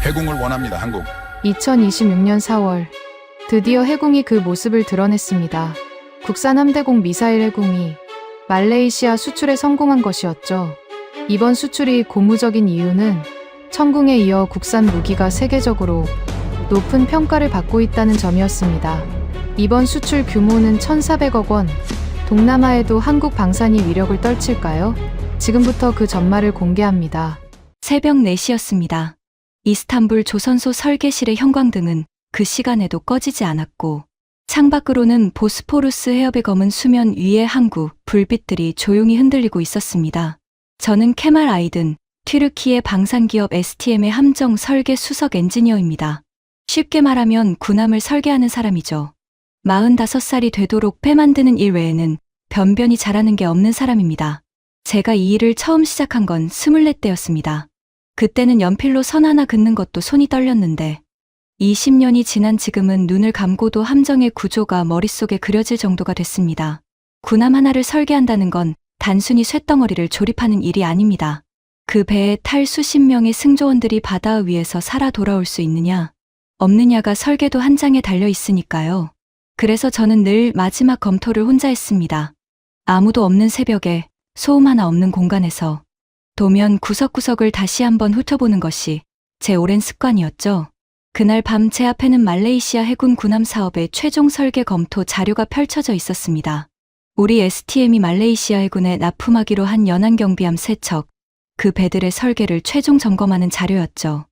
해궁을 원합니다. 한국. 2026년 4월 드디어 해궁이 그 모습을 드러냈습니다. 국산 함대공 미사일 해궁이 말레이시아 수출에 성공한 것이었죠. 이번 수출이 고무적인 이유는 천궁에 이어 국산 무기가 세계적으로 높은 평가를 받고 있다는 점이었습니다. 이번 수출 규모는 1,400억 원. 동남아에도 한국 방산이 위력을 떨칠까요? 지금부터 그 전말을 공개합니다. 새벽 4시였습니다. 이스탄불 조선소 설계실의 형광등은 그 시간에도 꺼지지 않았고 창밖으로는 보스포루스 해협의 검은 수면 위에 항구 불빛들이 조용히 흔들리고 있었습니다. 저는 케말 아이든, 튀르키예 방산기업 STM의 함정 설계 수석 엔지니어입니다. 쉽게 말하면 군함을 설계하는 사람이죠. 45살이 되도록 배 만드는 일 외에는 변변히 잘하는 게 없는 사람입니다. 제가 이 일을 처음 시작한 건 24대였습니다. 그때는 연필로 선 하나 긋는 것도 손이 떨렸는데 20년이 지난 지금은 눈을 감고도 함정의 구조가 머릿속에 그려질 정도가 됐습니다. 군함 하나를 설계한다는 건 단순히 쇳덩어리를 조립하는 일이 아닙니다. 그 배에 탈 수십 명의 승조원들이 바다 위에서 살아 돌아올 수 있느냐, 없느냐가 설계도 한 장에 달려 있으니까요. 그래서 저는 늘 마지막 검토를 혼자 했습니다. 아무도 없는 새벽에 소음 하나 없는 공간에서 도면 구석구석을 다시 한번 훑어보는 것이 제 오랜 습관이었죠. 그날 밤 제 앞에는 말레이시아 해군 군함 사업의 최종 설계 검토 자료가 펼쳐져 있었습니다. 우리 STM이 말레이시아 해군에 납품하기로 한 연안경비함 3척, 그 배들의 설계를 최종 점검하는 자료였죠.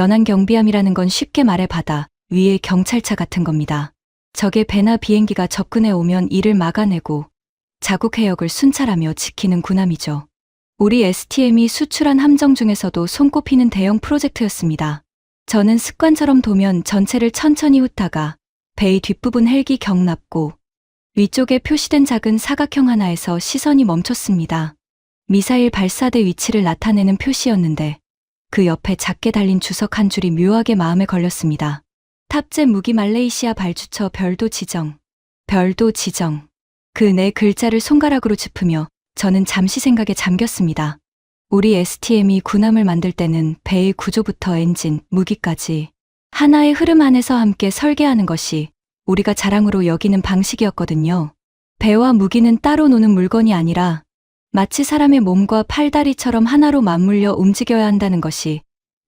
연안경비함이라는 건 쉽게 말해 바다 위의 경찰차 같은 겁니다. 적의 배나 비행기가 접근해 오면 이를 막아내고 자국 해역을 순찰하며 지키는 군함이죠. 우리 STM이 수출한 함정 중에서도 손꼽히는 대형 프로젝트였습니다. 저는 습관처럼 도면 전체를 천천히 훑다가 배의 뒷부분 헬기 경납고 위쪽에 표시된 작은 사각형 하나에서 시선이 멈췄습니다. 미사일 발사대 위치를 나타내는 표시였는데 그 옆에 작게 달린 주석 한 줄이 묘하게 마음에 걸렸습니다. 탑재 무기 말레이시아 발주처 별도 지정. 별도 지정. 그 네 글자를 손가락으로 짚으며 저는 잠시 생각에 잠겼습니다. 우리 STM이 군함을 만들 때는 배의 구조부터 엔진, 무기까지 하나의 흐름 안에서 함께 설계하는 것이 우리가 자랑으로 여기는 방식이었거든요. 배와 무기는 따로 노는 물건이 아니라 마치 사람의 몸과 팔다리처럼 하나로 맞물려 움직여야 한다는 것이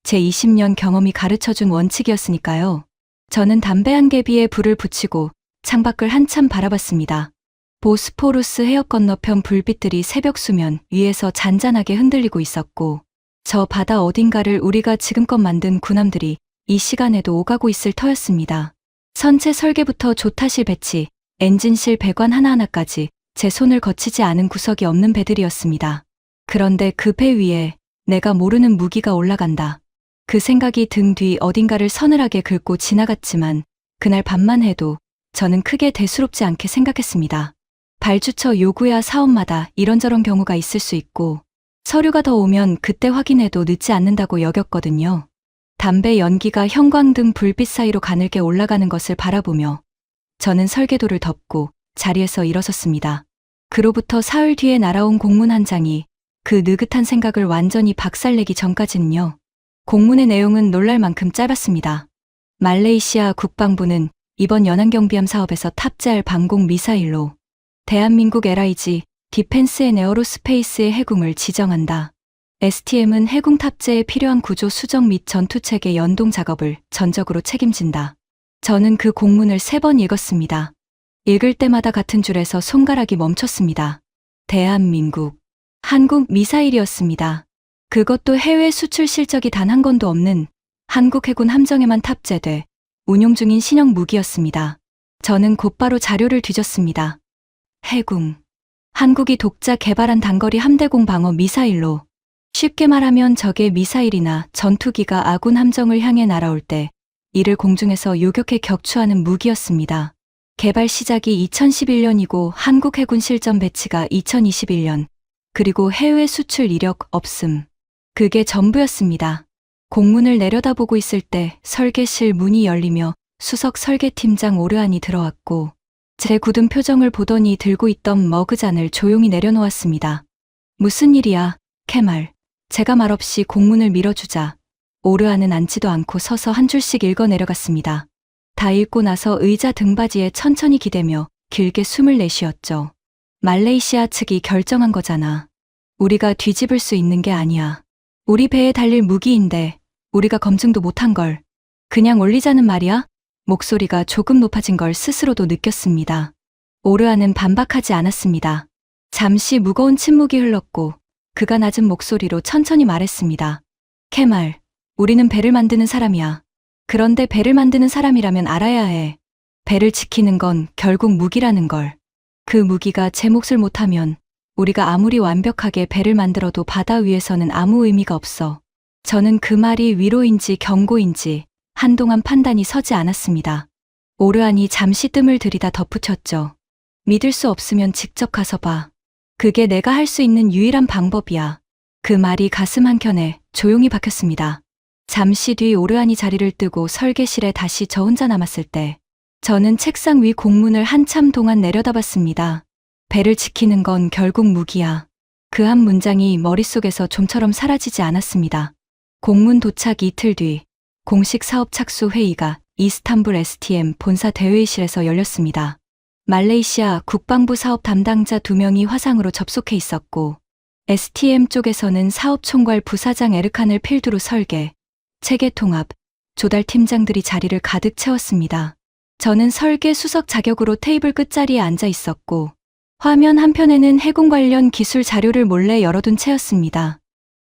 제 20년 경험이 가르쳐준 원칙이었으니까요. 저는 담배 한 개비에 불을 붙이고 창밖을 한참 바라봤습니다. 보스포루스 해협 건너편 불빛들이 새벽 수면 위에서 잔잔하게 흔들리고 있었고 저 바다 어딘가를 우리가 지금껏 만든 군함들이 이 시간에도 오가고 있을 터였습니다. 선체 설계부터 조타실 배치, 엔진실 배관 하나하나까지 제 손을 거치지 않은 구석이 없는 배들이었습니다. 그런데 그 배 위에 내가 모르는 무기가 올라간다. 그 생각이 등 뒤 어딘가를 서늘하게 긁고 지나갔지만 그날 밤만 해도 저는 크게 대수롭지 않게 생각했습니다. 발주처 요구야 사업마다 이런저런 경우가 있을 수 있고 서류가 더 오면 그때 확인해도 늦지 않는다고 여겼거든요. 담배 연기가 형광등 불빛 사이로 가늘게 올라가는 것을 바라보며 저는 설계도를 덮고 자리에서 일어섰습니다. 그로부터 사흘 뒤에 날아온 공문 한 장이 그 느긋한 생각을 완전히 박살내기 전까지는요. 공문의 내용은 놀랄 만큼 짧았습니다. 말레이시아 국방부는 이번 연안경비함 사업에서 탑재할 방공 미사일로 대한민국 LIG 디펜스 앤 에어로스페이스의 해궁을 지정한다. STM은 해궁 탑재에 필요한 구조 수정 및 전투체계 연동 작업을 전적으로 책임진다. 저는 그 공문을 3번 읽었습니다. 읽을 때마다 같은 줄에서 손가락이 멈췄습니다. 대한민국. 한국 미사일이었습니다. 그것도 해외 수출 실적이 단 한 건도 없는 한국 해군 함정에만 탑재돼 운용 중인 신형 무기였습니다. 저는 곧바로 자료를 뒤졌습니다. 해궁. 한국이 독자 개발한 단거리 함대공 방어 미사일로 쉽게 말하면 적의 미사일이나 전투기가 아군 함정을 향해 날아올 때 이를 공중에서 요격해 격추하는 무기였습니다. 개발 시작이 2011년이고 한국 해군 실전 배치가 2021년, 그리고 해외 수출 이력 없음. 그게 전부였습니다. 공문을 내려다보고 있을 때 설계실 문이 열리며 수석 설계팀장 오르안이 들어왔고 제 굳은 표정을 보더니 들고 있던 머그잔을 조용히 내려놓았습니다. 무슨 일이야, 케말. 제가 말없이 공문을 밀어주자 오르아는 앉지도 않고 서서 한 줄씩 읽어 내려갔습니다. 다 읽고 나서 의자 등받이에 천천히 기대며 길게 숨을 내쉬었죠. 말레이시아 측이 결정한 거잖아. 우리가 뒤집을 수 있는 게 아니야. 우리 배에 달릴 무기인데 우리가 검증도 못한 걸 그냥 올리자는 말이야? 목소리가 조금 높아진 걸 스스로도 느꼈습니다. 오르아는 반박하지 않았습니다. 잠시 무거운 침묵이 흘렀고 그가 낮은 목소리로 천천히 말했습니다. 케말, 우리는 배를 만드는 사람이야. 그런데 배를 만드는 사람이라면 알아야 해. 배를 지키는 건 결국 무기라는 걸. 그 무기가 제 몫을 못하면 우리가 아무리 완벽하게 배를 만들어도 바다 위에서는 아무 의미가 없어. 저는 그 말이 위로인지 경고인지 한동안 판단이 서지 않았습니다. 오르안이 잠시 뜸을 들이다 덧붙였죠. 믿을 수 없으면 직접 가서 봐. 그게 내가 할 수 있는 유일한 방법이야. 그 말이 가슴 한켠에 조용히 박혔습니다. 잠시 뒤 오르안이 자리를 뜨고 설계실에 다시 저 혼자 남았을 때 저는 책상 위 공문을 한참 동안 내려다봤습니다. 배를 지키는 건 결국 무기야. 그 한 문장이 머릿속에서 좀처럼 사라지지 않았습니다. 공문 도착 이틀 뒤 공식 사업 착수 회의가 이스탄불 STM 본사 대회의실에서 열렸습니다. 말레이시아 국방부 사업 담당자 2명이 화상으로 접속해 있었고 STM 쪽에서는 사업총괄 부사장 에르칸을 필두로 설계, 체계 통합, 조달 팀장들이 자리를 가득 채웠습니다. 저는 설계 수석 자격으로 테이블 끝자리에 앉아 있었고 화면 한편에는 해군 관련 기술 자료를 몰래 열어둔 채였습니다.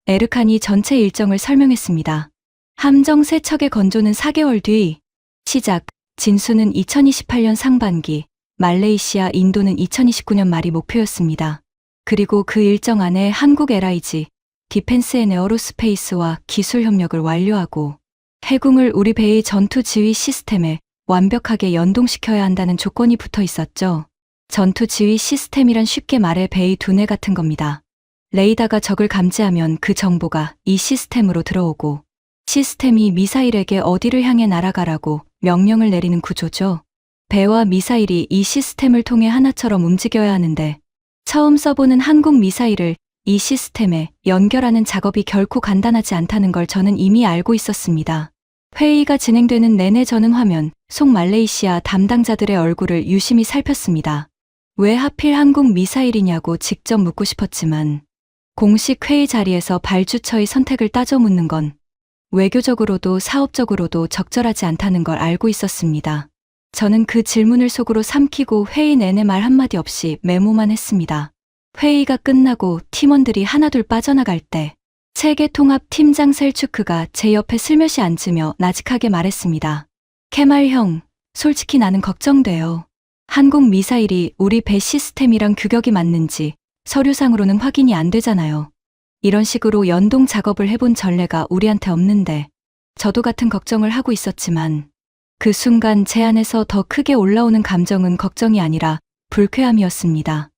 에르칸이 전체 일정을 설명했습니다. 함정 3척의 건조는 4개월 뒤 시작, 진수는 2028년 상반기, 말레이시아, 인도는 2029년 말이 목표였습니다. 그리고 그 일정 안에 한국 LIG, 디펜스 앤 에어로스페이스와 기술 협력을 완료하고 해군을 우리 배의 전투 지휘 시스템에 완벽하게 연동시켜야 한다는 조건이 붙어 있었죠. 전투 지휘 시스템이란 쉽게 말해 배의 두뇌 같은 겁니다. 레이더가 적을 감지하면 그 정보가 이 시스템으로 들어오고 시스템이 미사일에게 어디를 향해 날아가라고 명령을 내리는 구조죠. 배와 미사일이 이 시스템을 통해 하나처럼 움직여야 하는데 처음 써보는 한국 미사일을 이 시스템에 연결하는 작업이 결코 간단하지 않다는 걸 저는 이미 알고 있었습니다. 회의가 진행되는 내내 저는 화면 속 말레이시아 담당자들의 얼굴을 유심히 살폈습니다. 왜 하필 한국 미사일이냐고 직접 묻고 싶었지만 공식 회의 자리에서 발주처의 선택을 따져 묻는 건 외교적으로도 사업적으로도 적절하지 않다는 걸 알고 있었습니다. 저는 그 질문을 속으로 삼키고 회의 내내 말 한마디 없이 메모만 했습니다. 회의가 끝나고 팀원들이 하나둘 빠져나갈 때 체계통합 팀장 셀추크가 제 옆에 슬며시 앉으며 나직하게 말했습니다. 케말 형, 솔직히 나는 걱정돼요. 한국 미사일이 우리 배 시스템이랑 규격이 맞는지 서류상으로는 확인이 안 되잖아요. 이런 식으로 연동 작업을 해본 전례가 우리한테 없는데 저도 같은 걱정을 하고 있었지만 그 순간 제 안에서 더 크게 올라오는 감정은 걱정이 아니라 불쾌함이었습니다.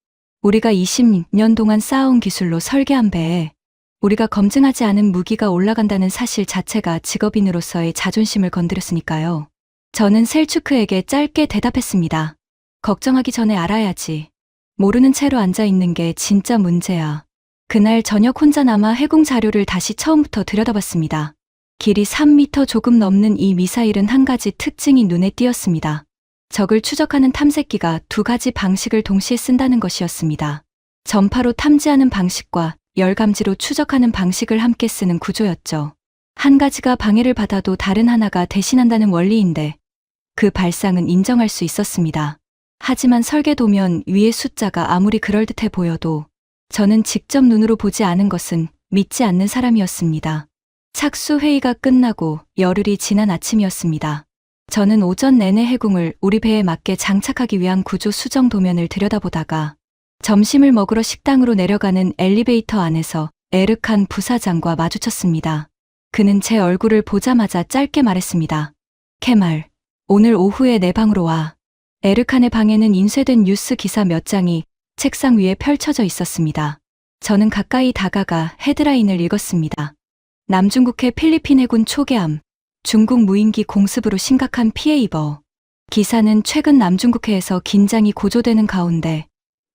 우리가 20년 동안 쌓아온 기술로 설계한 배에 우리가 검증하지 않은 무기가 올라간다는 사실 자체가 직업인으로서의 자존심을 건드렸으니까요. 저는 셀추크에게 짧게 대답했습니다. 걱정하기 전에 알아야지. 모르는 채로 앉아있는 게 진짜 문제야. 그날 저녁 혼자 남아 해공 자료를 다시 처음부터 들여다봤습니다. 길이 3m 조금 넘는 이 미사일은 한 가지 특징이 눈에 띄었습니다. 적을 추적하는 탐색기가 2가지 방식을 동시에 쓴다는 것이었습니다. 전파로 탐지하는 방식과 열감지로 추적하는 방식을 함께 쓰는 구조였죠. 한 가지가 방해를 받아도 다른 하나가 대신한다는 원리인데 그 발상은 인정할 수 있었습니다. 하지만 설계도면 위의 숫자가 아무리 그럴듯해 보여도 저는 직접 눈으로 보지 않은 것은 믿지 않는 사람이었습니다. 착수 회의가 끝나고 열흘이 지난 아침이었습니다. 저는 오전 내내 해궁을 우리 배에 맞게 장착하기 위한 구조 수정 도면을 들여다보다가 점심을 먹으러 식당으로 내려가는 엘리베이터 안에서 에르칸 부사장과 마주쳤습니다. 그는 제 얼굴을 보자마자 짧게 말했습니다. 케말, 오늘 오후에 내 방으로 와. 에르칸의 방에는 인쇄된 뉴스 기사 몇 장이 책상 위에 펼쳐져 있었습니다. 저는 가까이 다가가 헤드라인을 읽었습니다. 남중국해 필리핀 해군 초계함, 중국 무인기 공습으로 심각한 피해 입어. 기사는 최근 남중국해에서 긴장이 고조되는 가운데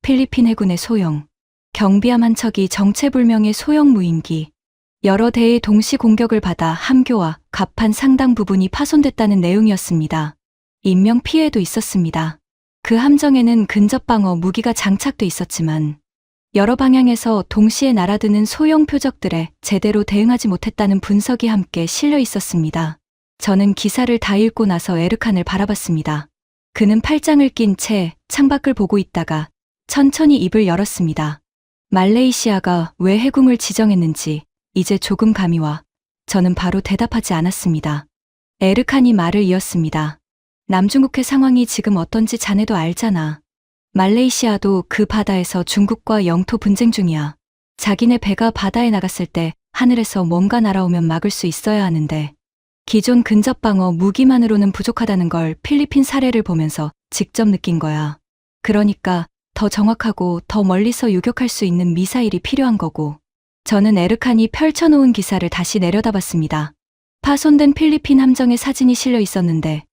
필리핀 해군의 소형, 경비함 한 척이 정체불명의 소형 무인기, 여러 대의 동시 공격을 받아 함교와 갑판 상당 부분이 파손됐다는 내용이었습니다. 인명 피해도 있었습니다. 그 함정에는 근접방어 무기가 장착돼 있었지만 여러 방향에서 동시에 날아드는 소형 표적들에 제대로 대응하지 못했다는 분석이 함께 실려 있었습니다. 저는 기사를 다 읽고 나서 에르칸을 바라봤습니다. 그는 팔짱을 낀 채 창밖을 보고 있다가 천천히 입을 열었습니다. 말레이시아가 왜 해궁을 지정했는지 이제 조금 감이 와 저는 바로 대답하지 않았습니다. 에르칸이 말을 이었습니다. 남중국해 상황이 지금 어떤지 자네도 알잖아. 말레이시아도 그 바다에서 중국과 영토 분쟁 중이야. 자기네 배가 바다에 나갔을 때 하늘에서 뭔가 날아오면 막을 수 있어야 하는데 기존 근접방어 무기만으로는 부족하다는 걸 필리핀 사례를 보면서 직접 느낀 거야. 그러니까 더 정확하고 더 멀리서 유격할 수 있는 미사일이 필요한 거고. 저는 에르칸이 펼쳐놓은 기사를 다시 내려다봤습니다. 파손된 필리핀 함정의 사진이 실려 있었는데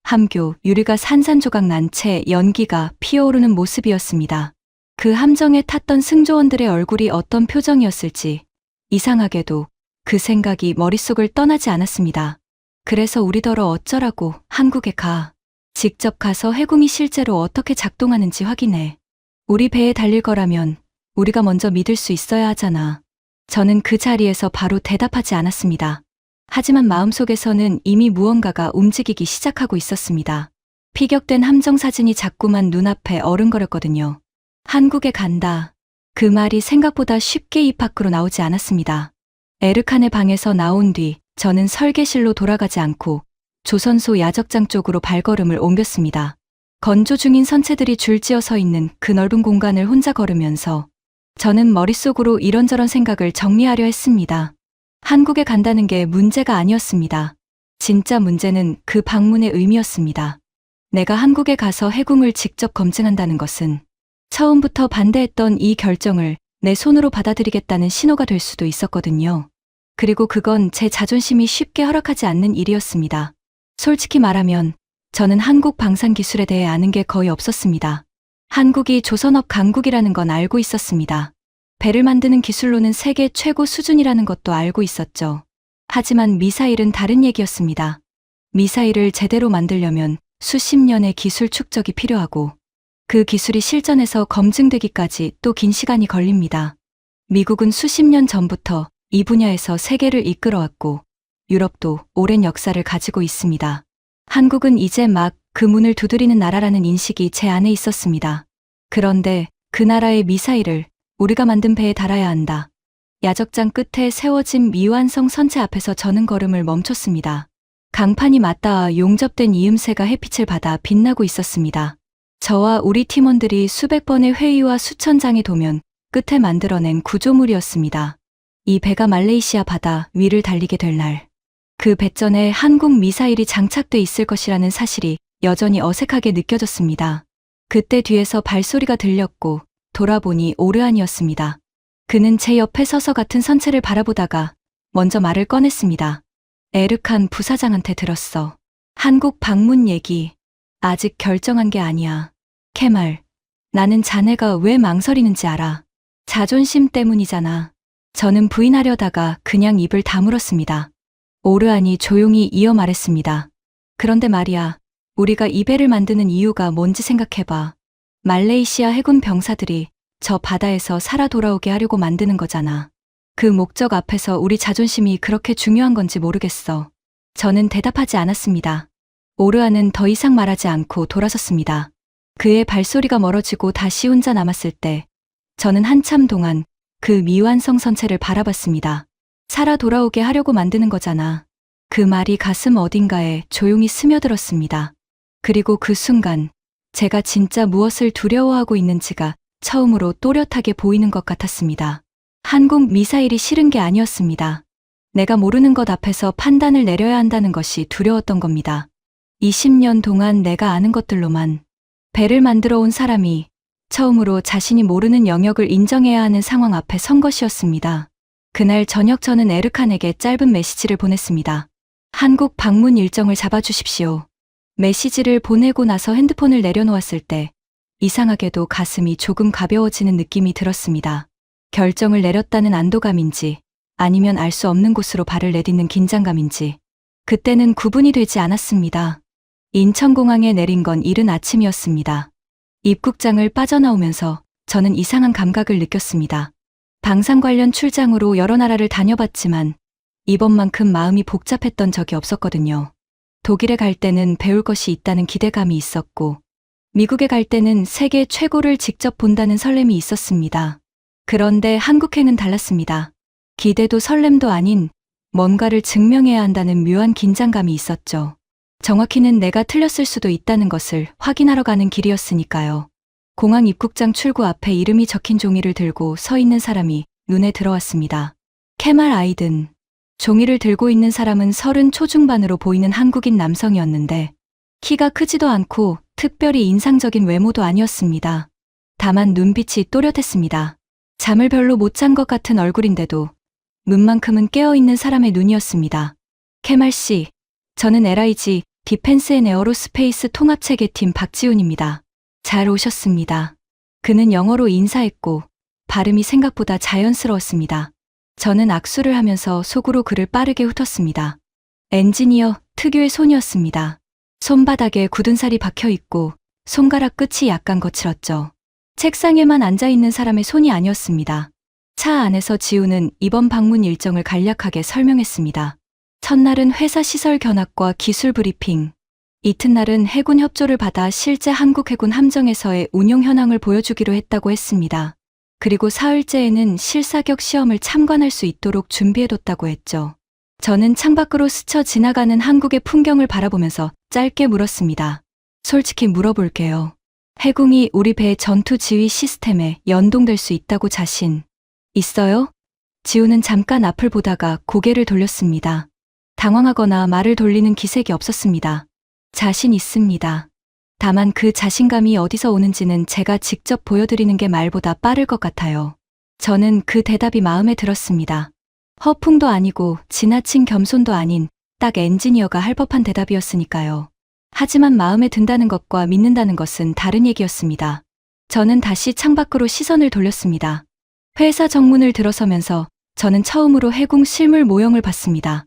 함교, 유리가 산산조각 난 채 연기가 피어오르는 모습이었습니다. 그 함정에 탔던 승조원들의 얼굴이 어떤 표정이었을지 이상하게도 그 생각이 머릿속을 떠나지 않았습니다. 그래서 우리더러 어쩌라고 한국에 가. 직접 가서 해궁이 실제로 어떻게 작동하는지 확인해. 우리 배에 달릴 거라면 우리가 먼저 믿을 수 있어야 하잖아. 저는 그 자리에서 바로 대답하지 않았습니다. 하지만 마음속에서는 이미 무언가가 움직이기 시작하고 있었습니다. 피격된 함정 사진이 자꾸만 눈앞에 어른거렸거든요. 한국에 간다. 그 말이 생각보다 쉽게 입 밖으로 나오지 않았습니다. 에르칸의 방에서 나온 뒤 저는 설계실로 돌아가지 않고 조선소 야적장 쪽으로 발걸음을 옮겼습니다. 건조 중인 선체들이 줄지어 서 있는 그 넓은 공간을 혼자 걸으면서 저는 머릿속으로 이런저런 생각을 정리하려 했습니다. 한국에 간다는 게 문제가 아니었습니다. 진짜 문제는 그 방문의 의미였습니다. 내가 한국에 가서 해궁을 직접 검증한다는 것은 처음부터 반대했던 이 결정을 내 손으로 받아들이겠다는 신호가 될 수도 있었거든요. 그리고 그건 제 자존심이 쉽게 허락하지 않는 일이었습니다. 솔직히 말하면 저는 한국 방산 기술에 대해 아는 게 거의 없었습니다. 한국이 조선업 강국이라는 건 알고 있었습니다. 배를 만드는 기술로는 세계 최고 수준이라는 것도 알고 있었죠. 하지만 미사일은 다른 얘기였습니다. 미사일을 제대로 만들려면 수십 년의 기술 축적이 필요하고 그 기술이 실전에서 검증되기까지 또 긴 시간이 걸립니다. 미국은 수십 년 전부터 이 분야에서 세계를 이끌어왔고 유럽도 오랜 역사를 가지고 있습니다. 한국은 이제 막 그 문을 두드리는 나라라는 인식이 제 안에 있었습니다. 그런데 그 나라의 미사일을 우리가 만든 배에 달아야 한다. 야적장 끝에 세워진 미완성 선체 앞에서 저는 걸음을 멈췄습니다. 강판이 맞닿아 용접된 이음새가 햇빛을 받아 빛나고 있었습니다. 저와 우리 팀원들이 수백 번의 회의와 수천 장의 도면 끝에 만들어낸 구조물이었습니다. 이 배가 말레이시아 바다 위를 달리게 될 날, 그 배전에 한국 미사일이 장착돼 있을 것이라는 사실이 여전히 어색하게 느껴졌습니다. 그때 뒤에서 발소리가 들렸고 돌아보니 오르안이었습니다. 그는 제 옆에 서서 같은 선체를 바라보다가 먼저 말을 꺼냈습니다. 에르칸 부사장한테 들었어. 한국 방문 얘기 아직 결정한 게 아니야. 케말, 나는 자네가 왜 망설이는지 알아. 자존심 때문이잖아. 저는 부인하려다가 그냥 입을 다물었습니다. 오르안이 조용히 이어 말했습니다. 그런데 말이야, 우리가 이 배를 만드는 이유가 뭔지 생각해봐. 말레이시아 해군 병사들이 저 바다에서 살아 돌아오게 하려고 만드는 거잖아. 그 목적 앞에서 우리 자존심이 그렇게 중요한 건지 모르겠어. 저는 대답하지 않았습니다. 오르안은 더 이상 말하지 않고 돌아섰습니다. 그의 발소리가 멀어지고 다시 혼자 남았을 때 저는 한참 동안 그 미완성 선체를 바라봤습니다. 살아 돌아오게 하려고 만드는 거잖아. 그 말이 가슴 어딘가에 조용히 스며들었습니다. 그리고 그 순간 제가 진짜 무엇을 두려워하고 있는지가 처음으로 또렷하게 보이는 것 같았습니다. 한국 미사일이 싫은 게 아니었습니다. 내가 모르는 것 앞에서 판단을 내려야 한다는 것이 두려웠던 겁니다. 20년 동안 내가 아는 것들로만 배를 만들어 온 사람이 처음으로 자신이 모르는 영역을 인정해야 하는 상황 앞에 선 것이었습니다. 그날 저녁 저는 에르칸에게 짧은 메시지를 보냈습니다. 한국 방문 일정을 잡아주십시오. 메시지를 보내고 나서 핸드폰을 내려놓았을 때 이상하게도 가슴이 조금 가벼워지는 느낌이 들었습니다. 결정을 내렸다는 안도감인지 아니면 알 수 없는 곳으로 발을 내딛는 긴장감인지 그때는 구분이 되지 않았습니다. 인천공항에 내린 건 이른 아침이었습니다. 입국장을 빠져나오면서 저는 이상한 감각을 느꼈습니다. 방산 관련 출장으로 여러 나라를 다녀봤지만 이번만큼 마음이 복잡했던 적이 없었거든요. 독일에 갈 때는 배울 것이 있다는 기대감이 있었고, 미국에 갈 때는 세계 최고를 직접 본다는 설렘이 있었습니다. 그런데 한국행은 달랐습니다. 기대도 설렘도 아닌 뭔가를 증명해야 한다는 묘한 긴장감이 있었죠. 정확히는 내가 틀렸을 수도 있다는 것을 확인하러 가는 길이었으니까요. 공항 입국장 출구 앞에 이름이 적힌 종이를 들고 서 있는 사람이 눈에 들어왔습니다. 케말 아이든. 종이를 들고 있는 사람은 30 초중반으로 보이는 한국인 남성이었는데 키가 크지도 않고 특별히 인상적인 외모도 아니었습니다. 다만 눈빛이 또렷했습니다. 잠을 별로 못 잔 것 같은 얼굴인데도 눈만큼은 깨어있는 사람의 눈이었습니다. 케말 씨, 저는 LIG 디펜스 앤 에어로스페이스 통합체계팀 박지훈입니다. 잘 오셨습니다. 그는 영어로 인사했고 발음이 생각보다 자연스러웠습니다. 저는 악수를 하면서 속으로 그를 빠르게 훑었습니다. 엔지니어 특유의 손이었습니다. 손바닥에 굳은 살이 박혀 있고 손가락 끝이 약간 거칠었죠. 책상에만 앉아있는 사람의 손이 아니었습니다. 차 안에서 지우는 이번 방문 일정을 간략하게 설명했습니다. 첫날은 회사 시설 견학과 기술 브리핑, 이튿날은 해군 협조를 받아 실제 한국 해군 함정에서의 운용 현황을 보여주기로 했다고 했습니다. 그리고 사흘째에는 실사격 시험을 참관할 수 있도록 준비해뒀다고 했죠. 저는 창밖으로 스쳐 지나가는 한국의 풍경을 바라보면서 짧게 물었습니다. 솔직히 물어볼게요. 해군이 우리 배 전투 지휘 시스템에 연동될 수 있다고 자신 있어요? 지우는 잠깐 앞을 보다가 고개를 돌렸습니다. 당황하거나 말을 돌리는 기색이 없었습니다. 자신 있습니다. 다만 그 자신감이 어디서 오는지는 제가 직접 보여드리는 게 말보다 빠를 것 같아요. 저는 그 대답이 마음에 들었습니다. 허풍도 아니고 지나친 겸손도 아닌 딱 엔지니어가 할 법한 대답이었으니까요. 하지만 마음에 든다는 것과 믿는다는 것은 다른 얘기였습니다. 저는 다시 창밖으로 시선을 돌렸습니다. 회사 정문을 들어서면서 저는 처음으로 해군 실물 모형을 봤습니다.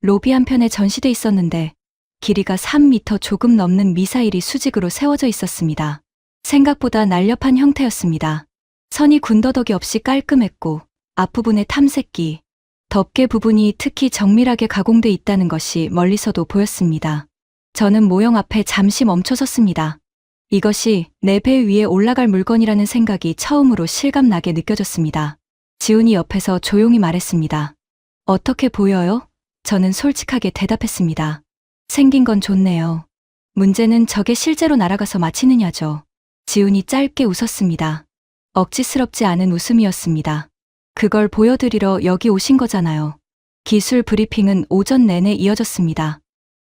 로비 한편에 전시돼 있었는데 길이가 3m 조금 넘는 미사일이 수직으로 세워져 있었습니다. 생각보다 날렵한 형태였습니다. 선이 군더더기 없이 깔끔했고 앞부분의 탐색기, 덮개 부분이 특히 정밀하게 가공돼 있다는 것이 멀리서도 보였습니다. 저는 모형 앞에 잠시 멈춰섰습니다. 이것이 내 배 위에 올라갈 물건이라는 생각이 처음으로 실감나게 느껴졌습니다. 지훈이 옆에서 조용히 말했습니다. 어떻게 보여요? 저는 솔직하게 대답했습니다. 생긴 건 좋네요. 문제는 저게 실제로 날아가서 마치느냐죠. 지훈이 짧게 웃었습니다. 억지스럽지 않은 웃음이었습니다. 그걸 보여드리러 여기 오신 거잖아요. 기술 브리핑은 오전 내내 이어졌습니다.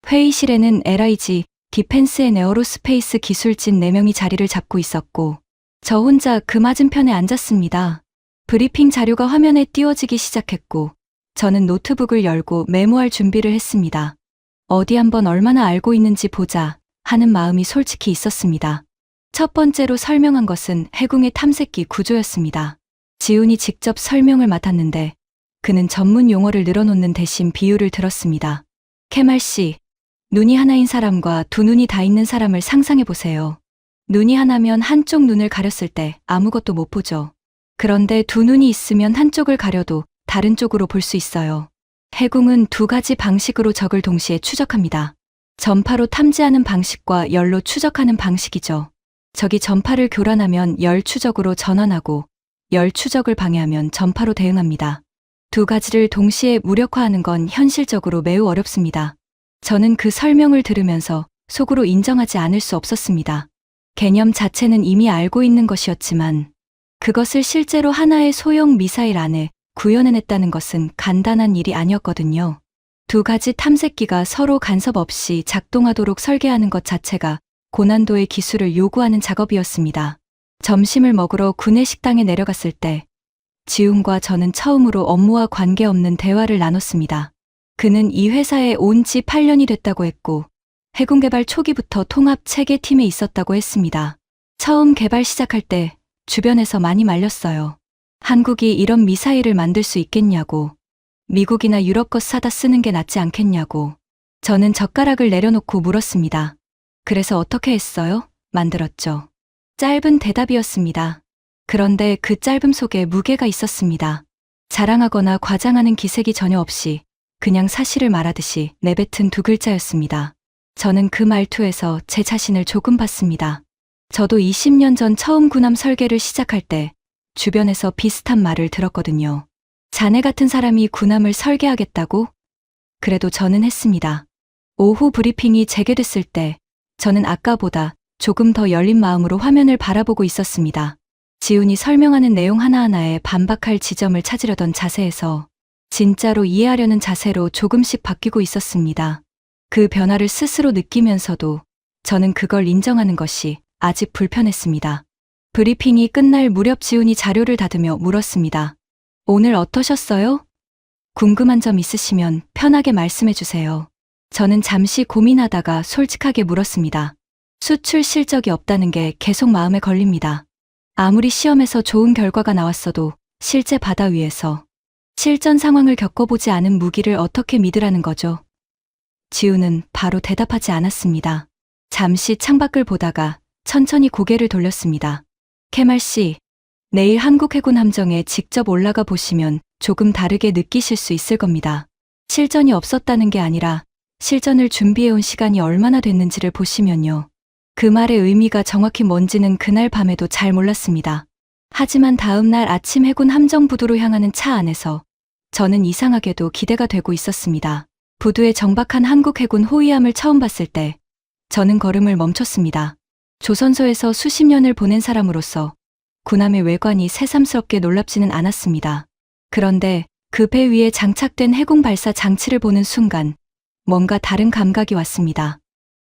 회의실에는 LIG 디펜스 앤 에어로스페이스 기술진 4명이 자리를 잡고 있었고 저 혼자 그 맞은편에 앉았습니다. 브리핑 자료가 화면에 띄워지기 시작했고 저는 노트북을 열고 메모할 준비를 했습니다. 어디 한번 얼마나 알고 있는지 보자 하는 마음이 솔직히 있었습니다. 첫 번째로 설명한 것은 해군의 탐색기 구조였습니다. 지훈이 직접 설명을 맡았는데 그는 전문 용어를 늘어놓는 대신 비유를 들었습니다. 케말 씨, 눈이 하나인 사람과 두 눈이 다 있는 사람을 상상해 보세요. 눈이 하나면 한쪽 눈을 가렸을 때 아무것도 못 보죠. 그런데 두 눈이 있으면 한쪽을 가려도 다른 쪽으로 볼 수 있어요. 해군은 두 가지 방식으로 적을 동시에 추적합니다. 전파로 탐지하는 방식과 열로 추적하는 방식이죠. 적이 전파를 교란하면 열 추적으로 전환하고 열 추적을 방해하면 전파로 대응합니다. 두 가지를 동시에 무력화하는 건 현실적으로 매우 어렵습니다. 저는 그 설명을 들으면서 속으로 인정하지 않을 수 없었습니다. 개념 자체는 이미 알고 있는 것이었지만 그것을 실제로 하나의 소형 미사일 안에 구현해냈다는 것은 간단한 일이 아니었거든요. 두 가지 탐색기가 서로 간섭 없이 작동하도록 설계하는 것 자체가 고난도의 기술을 요구하는 작업이었습니다. 점심을 먹으러 구내 식당에 내려갔을 때 지훈과 저는 처음으로 업무와 관계없는 대화를 나눴습니다. 그는 이 회사에 온 지 8년이 됐다고 했고 해군 개발 초기부터 통합 체계팀에 있었다고 했습니다. 처음 개발 시작할 때 주변에서 많이 말렸어요. 한국이 이런 미사일을 만들 수 있겠냐고. 미국이나 유럽 것 사다 쓰는 게 낫지 않겠냐고. 저는 젓가락을 내려놓고 물었습니다. 그래서 어떻게 했어요? 만들었죠. 짧은 대답이었습니다. 그런데 그 짧음 속에 무게가 있었습니다. 자랑하거나 과장하는 기색이 전혀 없이 그냥 사실을 말하듯이 내뱉은 두 글자였습니다. 저는 그 말투에서 제 자신을 조금 봤습니다. 저도 20년 전 처음 군함 설계를 시작할 때 주변에서 비슷한 말을 들었거든요. 자네 같은 사람이 군함을 설계하겠다고? 그래도 저는 했습니다. 오후 브리핑이 재개됐을 때 저는 아까보다 조금 더 열린 마음으로 화면을 바라보고 있었습니다. 지훈이 설명하는 내용 하나하나에 반박할 지점을 찾으려던 자세에서 진짜로 이해하려는 자세로 조금씩 바뀌고 있었습니다. 그 변화를 스스로 느끼면서도 저는 그걸 인정하는 것이 아직 불편했습니다. 브리핑이 끝날 무렵 지훈이 자료를 닫으며 물었습니다. 오늘 어떠셨어요? 궁금한 점 있으시면 편하게 말씀해 주세요. 저는 잠시 고민하다가 솔직하게 물었습니다. 수출 실적이 없다는 게 계속 마음에 걸립니다. 아무리 시험에서 좋은 결과가 나왔어도 실제 바다 위에서 실전 상황을 겪어보지 않은 무기를 어떻게 믿으라는 거죠? 지훈은 바로 대답하지 않았습니다. 잠시 창밖을 보다가 천천히 고개를 돌렸습니다. 케말 씨, 내일 한국 해군 함정에 직접 올라가 보시면 조금 다르게 느끼실 수 있을 겁니다. 실전이 없었다는 게 아니라 실전을 준비해온 시간이 얼마나 됐는지를 보시면요. 그 말의 의미가 정확히 뭔지는 그날 밤에도 잘 몰랐습니다. 하지만 다음 날 아침 해군 함정부두로 향하는 차 안에서 저는 이상하게도 기대가 되고 있었습니다. 부두에 정박한 한국 해군 호위함을 처음 봤을 때 저는 걸음을 멈췄습니다. 조선소에서 수십 년을 보낸 사람으로서 군함의 외관이 새삼스럽게 놀랍지는 않았습니다. 그런데 그 배 위에 장착된 해군 발사 장치를 보는 순간 뭔가 다른 감각이 왔습니다.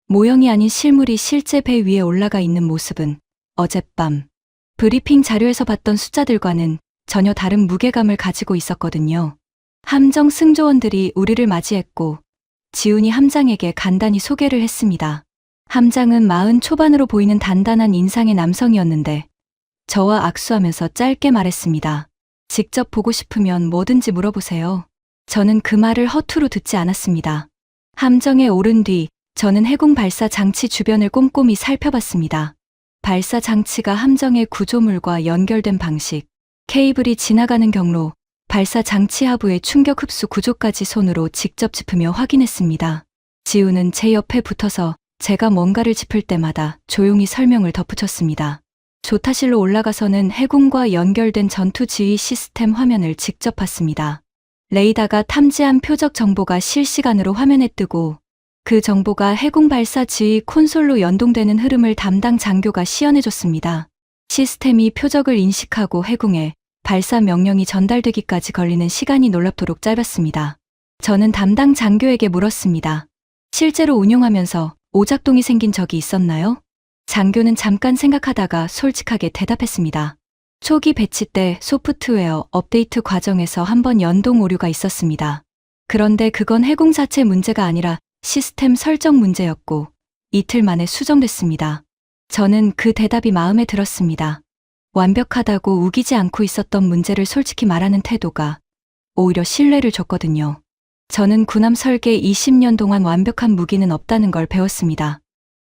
모형이 아닌 실물이 실제 배 위에 올라가 있는 모습은 어젯밤 브리핑 자료에서 봤던 숫자들과는 전혀 다른 무게감을 가지고 있었거든요. 함정 승조원들이 우리를 맞이했고 지훈이 함장에게 간단히 소개를 했습니다. 함장은 40 초반으로 보이는 단단한 인상의 남성이었는데 저와 악수하면서 짧게 말했습니다. 직접 보고 싶으면 뭐든지 물어보세요. 저는 그 말을 허투루 듣지 않았습니다. 함정에 오른 뒤 저는 해군 발사 장치 주변을 꼼꼼히 살펴봤습니다. 발사 장치가 함정의 구조물과 연결된 방식, 케이블이 지나가는 경로, 발사 장치 하부의 충격 흡수 구조까지 손으로 직접 짚으며 확인했습니다. 지훈은 제 옆에 붙어서 제가 뭔가를 짚을 때마다 조용히 설명을 덧붙였습니다. 조타실로 올라가서는 해군과 연결된 전투 지휘 시스템 화면을 직접 봤습니다. 레이더가 탐지한 표적 정보가 실시간으로 화면에 뜨고 그 정보가 해군 발사 지휘 콘솔로 연동되는 흐름을 담당 장교가 시연해줬습니다. 시스템이 표적을 인식하고 해군에 발사 명령이 전달되기까지 걸리는 시간이 놀랍도록 짧았습니다. 저는 담당 장교에게 물었습니다. 실제로 운용하면서 오작동이 생긴 적이 있었나요? 장교는 잠깐 생각하다가 솔직하게 대답했습니다. 초기 배치 때 소프트웨어 업데이트 과정에서 한번 연동 오류가 있었습니다. 그런데 그건 해공 자체 문제가 아니라 시스템 설정 문제였고 이틀 만에 수정됐습니다. 저는 그 대답이 마음에 들었습니다. 완벽하다고 우기지 않고 있었던 문제를 솔직히 말하는 태도가 오히려 신뢰를 줬거든요. 저는 군함 설계 20년 동안 완벽한 무기는 없다는 걸 배웠습니다.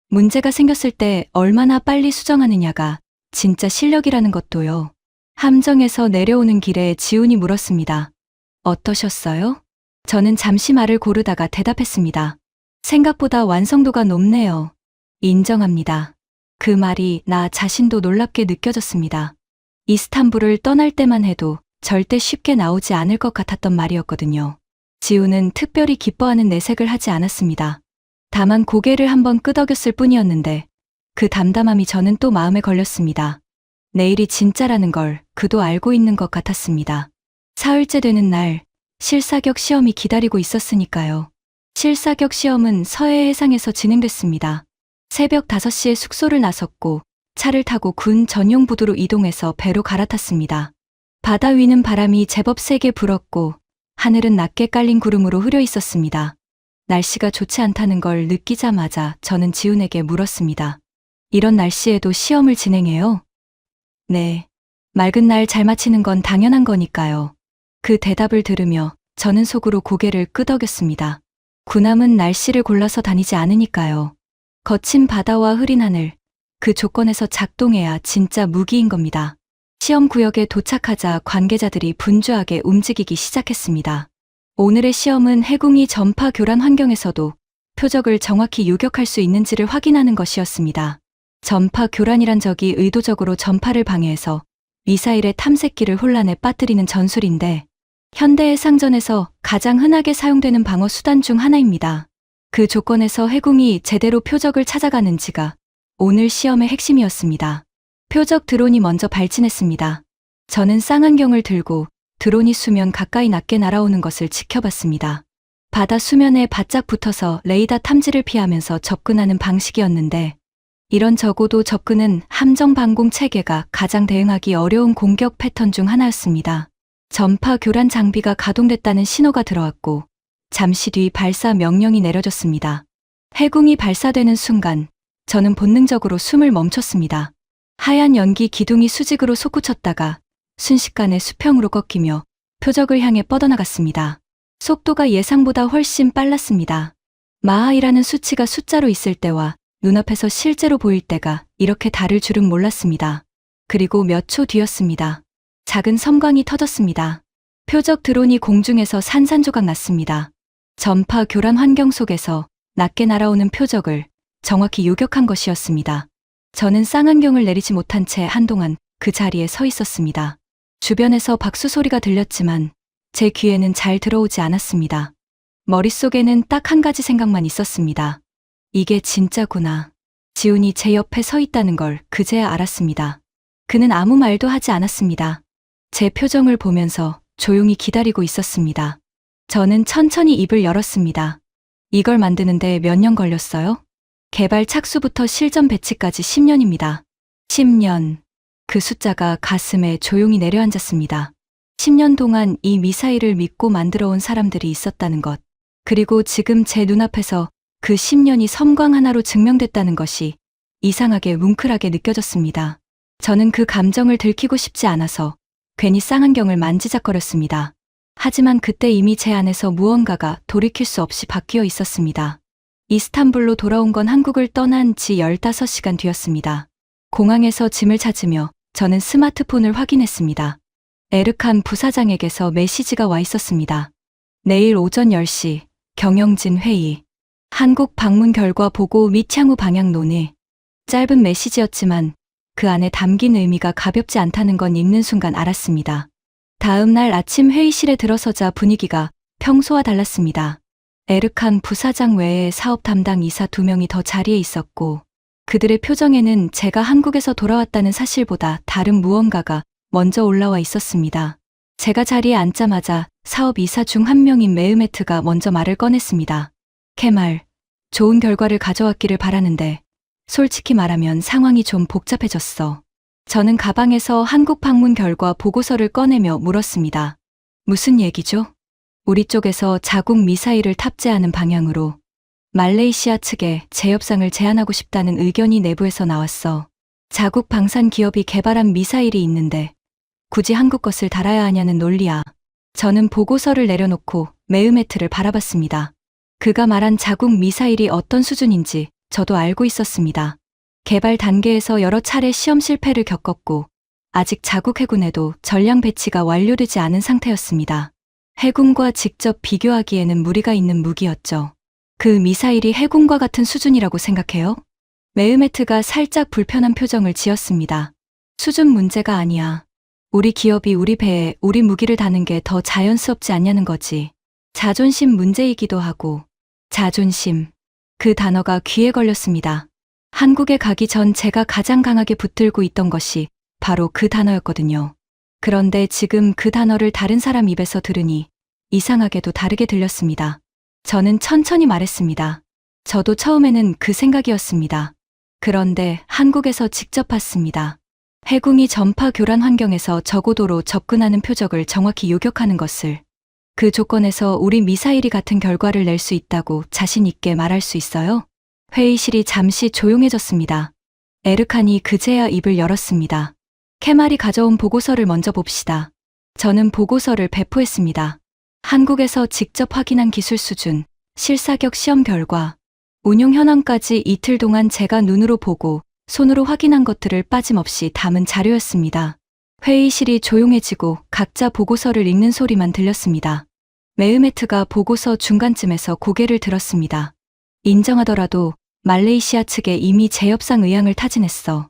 문제가 생겼을 때 얼마나 빨리 수정하느냐가 진짜 실력이라는 것도요. 함정에서 내려오는 길에 지훈이 물었습니다. 어떠셨어요? 저는 잠시 말을 고르다가 대답했습니다. 생각보다 완성도가 높네요. 인정합니다. 그 말이 나 자신도 놀랍게 느껴졌습니다. 이스탄불을 떠날 때만 해도 절대 쉽게 나오지 않을 것 같았던 말이었거든요. 지훈은 특별히 기뻐하는 내색을 하지 않았습니다. 다만 고개를 한번 끄덕였을 뿐이었는데 그 담담함이 저는 또 마음에 걸렸습니다. 내일이 진짜라는 걸 그도 알고 있는 것 같았습니다. 사흘째 되는 날 실사격 시험이 기다리고 있었으니까요. 실사격 시험은 서해 해상에서 진행됐습니다. 새벽 5시에 숙소를 나섰고 차를 타고 군 전용 부두로 이동해서 배로 갈아탔습니다. 바다 위는 바람이 제법 세게 불었고 하늘은 낮게 깔린 구름으로 흐려 있었습니다. 날씨가 좋지 않다는 걸 느끼자마자 저는 지훈에게 물었습니다. 이런 날씨에도 시험을 진행해요? 네. 맑은 날 잘 마치는 건 당연한 거니까요. 그 대답을 들으며 저는 속으로 고개를 끄덕였습니다. 군함은 날씨를 골라서 다니지 않으니까요. 거친 바다와 흐린 하늘, 그 조건에서 작동해야 진짜 무기인 겁니다. 시험 구역에 도착하자 관계자들이 분주하게 움직이기 시작했습니다. 오늘의 시험은 해궁이 전파 교란 환경에서도 표적을 정확히 요격할 수 있는지를 확인하는 것이었습니다. 전파 교란이란 적이 의도적으로 전파를 방해해서 미사일의 탐색기를 혼란에 빠뜨리는 전술인데 현대의 상전에서 가장 흔하게 사용되는 방어 수단 중 하나입니다. 그 조건에서 해궁이 제대로 표적을 찾아가는지가 오늘 시험의 핵심이었습니다. 표적 드론이 먼저 발진했습니다. 저는 쌍안경을 들고 드론이 수면 가까이 낮게 날아오는 것을 지켜봤습니다. 바다 수면에 바짝 붙어서 레이더 탐지를 피하면서 접근하는 방식이었는데 이런 적어도 접근은 함정 방공 체계가 가장 대응하기 어려운 공격 패턴 중 하나였습니다. 전파 교란 장비가 가동됐다는 신호가 들어왔고 잠시 뒤 발사 명령이 내려졌습니다. 해궁이 발사되는 순간 저는 본능적으로 숨을 멈췄습니다. 하얀 연기 기둥이 수직으로 솟구쳤다가 순식간에 수평으로 꺾이며 표적을 향해 뻗어나갔습니다. 속도가 예상보다 훨씬 빨랐습니다. 마하이라는 수치가 숫자로 있을 때와 눈앞에서 실제로 보일 때가 이렇게 다를 줄은 몰랐습니다. 그리고 몇 초 뒤였습니다. 작은 섬광이 터졌습니다. 표적 드론이 공중에서 산산조각 났습니다. 전파 교란 환경 속에서 낮게 날아오는 표적을 정확히 요격한 것이었습니다. 저는 쌍안경을 내리지 못한 채 한동안 그 자리에 서 있었습니다. 주변에서 박수 소리가 들렸지만 제 귀에는 잘 들어오지 않았습니다. 머릿속에는 딱 한 가지 생각만 있었습니다. 이게 진짜구나. 지훈이 제 옆에 서 있다는 걸 그제야 알았습니다. 그는 아무 말도 하지 않았습니다. 제 표정을 보면서 조용히 기다리고 있었습니다. 저는 천천히 입을 열었습니다. 이걸 만드는데 몇 년 걸렸어요? 개발 착수부터 실전 배치까지 10년입니다. 10년. 그 숫자가 가슴에 조용히 내려앉았습니다. 10년 동안 이 미사일을 믿고 만들어 온 사람들이 있었다는 것. 그리고 지금 제 눈앞에서 그 10년이 섬광 하나로 증명됐다는 것이 이상하게 뭉클하게 느껴졌습니다. 저는 그 감정을 들키고 싶지 않아서 괜히 쌍안경을 만지작거렸습니다. 하지만 그때 이미 제 안에서 무언가가 돌이킬 수 없이 바뀌어 있었습니다. 이스탄불로 돌아온 건 한국을 떠난 지 15시간 뒤였습니다. 공항에서 짐을 찾으며 저는 스마트폰을 확인했습니다. 에르칸 부사장에게서 메시지가 와 있었습니다. 내일 오전 10시 경영진 회의. 한국 방문 결과 보고 및 향후 방향 논의. 짧은 메시지였지만 그 안에 담긴 의미가 가볍지 않다는 건 읽는 순간 알았습니다. 다음 날 아침 회의실에 들어서자 분위기가 평소와 달랐습니다. 에르칸 부사장 외에 사업 담당 이사 2명이 더 자리에 있었고 그들의 표정에는 제가 한국에서 돌아왔다는 사실보다 다른 무언가가 먼저 올라와 있었습니다. 제가 자리에 앉자마자 사업 이사 중 한 명인 메흐메트가 먼저 말을 꺼냈습니다. 케말, 좋은 결과를 가져왔기를 바라는데 솔직히 말하면 상황이 좀 복잡해졌어. 저는 가방에서 한국 방문 결과 보고서를 꺼내며 물었습니다. 무슨 얘기죠? 우리 쪽에서 자국 미사일을 탑재하는 방향으로 말레이시아 측에 재협상을 제안하고 싶다는 의견이 내부에서 나왔어. 자국 방산 기업이 개발한 미사일이 있는데 굳이 한국 것을 달아야 하냐는 논리야. 저는 보고서를 내려놓고 메흐메트를 바라봤습니다. 그가 말한 자국 미사일이 어떤 수준인지 저도 알고 있었습니다. 개발 단계에서 여러 차례 시험 실패를 겪었고 아직 자국 해군에도 전량 배치가 완료되지 않은 상태였습니다. 해군과 직접 비교하기에는 무리가 있는 무기였죠. 그 미사일이 해군과 같은 수준이라고 생각해요? 메흐메트가 살짝 불편한 표정을 지었습니다. 수준 문제가 아니야. 우리 기업이 우리 배에 우리 무기를 다는 게 더 자연스럽지 않냐는 거지. 자존심 문제이기도 하고. 자존심. 그 단어가 귀에 걸렸습니다. 한국에 가기 전 제가 가장 강하게 붙들고 있던 것이 바로 그 단어였거든요. 그런데 지금 그 단어를 다른 사람 입에서 들으니 이상하게도 다르게 들렸습니다. 저는 천천히 말했습니다. 저도 처음에는 그 생각이었습니다. 그런데 한국에서 직접 봤습니다. 해궁이 전파 교란 환경에서 저고도로 접근하는 표적을 정확히 요격하는 것을. 그 조건에서 우리 미사일이 같은 결과를 낼 수 있다고 자신 있게 말할 수 있어요? 회의실이 잠시 조용해졌습니다. 에르칸이 그제야 입을 열었습니다. 케말이 가져온 보고서를 먼저 봅시다. 저는 보고서를 배포했습니다. 한국에서 직접 확인한 기술 수준, 실사격 시험 결과, 운용 현황까지 이틀 동안 제가 눈으로 보고 손으로 확인한 것들을 빠짐없이 담은 자료였습니다. 회의실이 조용해지고 각자 보고서를 읽는 소리만 들렸습니다. 메흐메트가 보고서 중간쯤에서 고개를 들었습니다. 인정하더라도 말레이시아 측에 이미 재협상 의향을 타진했어.